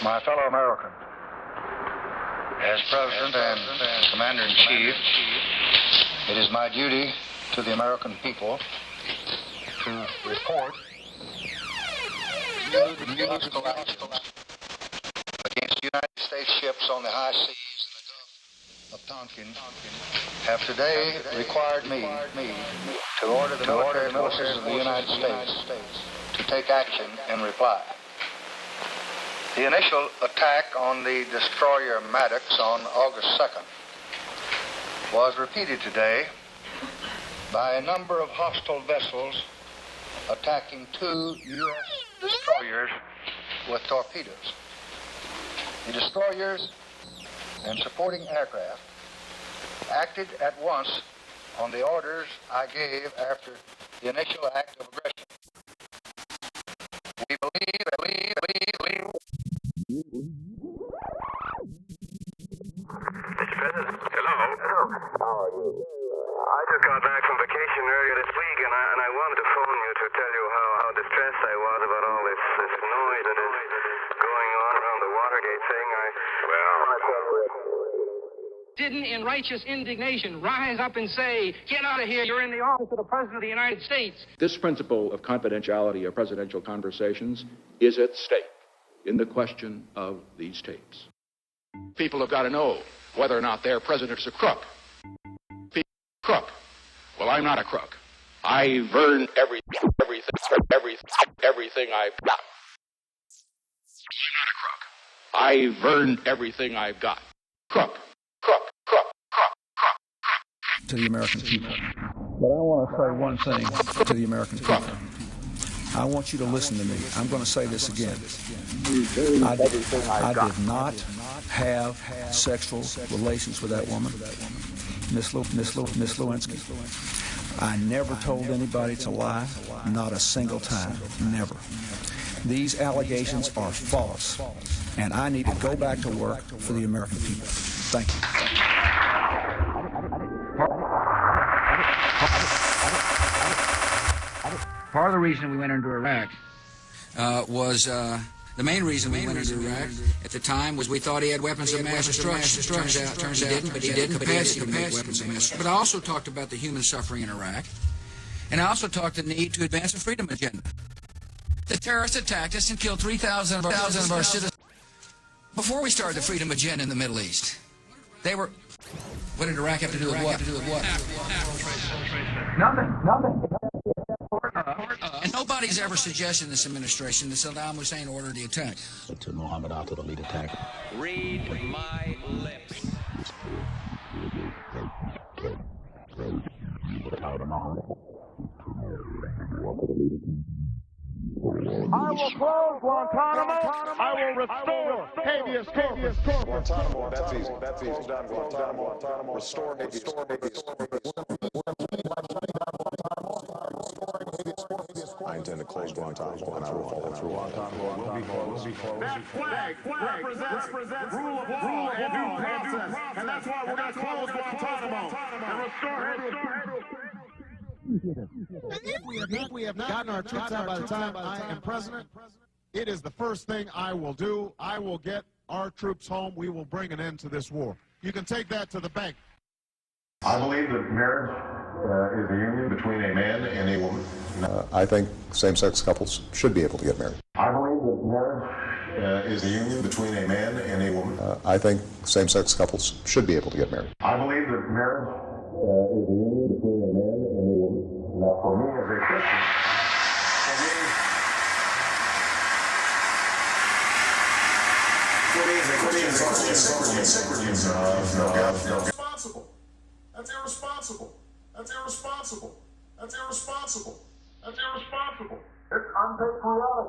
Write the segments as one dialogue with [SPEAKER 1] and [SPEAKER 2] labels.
[SPEAKER 1] My fellow Americans, as President and Commander-in-Chief, it is my duty to the American people to report renewed hostile actions against United States ships on the high seas in the Gulf of Tonkin have today required me to order the military forces of the United States to take action in reply. The initial attack on the destroyer Maddox on August 2nd was repeated today by a number of hostile vessels attacking two U.S. destroyers with torpedoes. The destroyers and supporting aircraft acted at once on the orders I gave after the initial act of aggression. We believe.
[SPEAKER 2] Hello. How are you? I just got back from vacation earlier this week, and I wanted to phone you to tell you how distressed I was about all this noise that is going on around the Watergate thing.
[SPEAKER 3] Didn't, in righteous indignation, rise up and say, "Get out of here, you're in the office of the President of the United States."
[SPEAKER 4] This principle of confidentiality of presidential conversations is at stake in the question of these tapes. People have got to know whether or not their president's a crook. Crook. Well, I'm not a crook. I've earned everything I've got. I'm not a crook. I've earned everything I've got. Crook.
[SPEAKER 5] To the American people. But I want to say one thing to the American people. I want you to listen to me. I'm going to say this again. I did not have sexual relations with that woman, Miss Lewinsky. I never told anybody to lie, not a single time, never. These allegations are false, and I need to go back to work for the American people. Thank you.
[SPEAKER 6] Part of the reason we went into Iraq was the main reason we went into Iraq at the time was we thought he had weapons of mass destruction. Turns out he didn't, but he did capacity to make weapons of mass destruction. But I also talked about the human suffering in Iraq, and I also talked the need to advance the freedom agenda. The terrorists attacked us and killed 3,000 of our citizens before we started the freedom agenda in the Middle East. They were. What did Iraq have to do with what?
[SPEAKER 3] Nothing.
[SPEAKER 6] And nobody's ever suggested in this administration that Saddam Hussein ordered the attack.
[SPEAKER 5] To Mohammed Atta, the lead attack.
[SPEAKER 7] Read my lips.
[SPEAKER 8] I will close Guantanamo. I will restore habeas corpus.
[SPEAKER 9] Guantanamo, that's easy. Close down Guantanamo. Restore habeas corpus. I intend to close Guantanamo, and I will follow through on Guantanamo. Will be closed.
[SPEAKER 8] That flag represents rule of law and due process, and that's why we're going to close Guantanamo and restore habeas.
[SPEAKER 10] If we have not gotten our troops out by the time I am president, it is the first thing I will do. I will get our troops home. We will bring an end to this war. You can take that to the bank.
[SPEAKER 9] I believe that marriage is a union between a man and a woman.
[SPEAKER 11] I think same-sex couples should be able to get married.
[SPEAKER 9] I believe that marriage is a union between a man and a woman.
[SPEAKER 11] I think same-sex couples should be able to get married.
[SPEAKER 9] I believe that marriage is a union between a man and a woman. Now, for me as a Christian,
[SPEAKER 8] That's irresponsible. It's unpatriotic.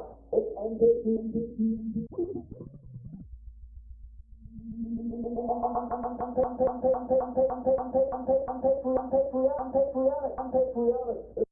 [SPEAKER 12] I'm patriotic.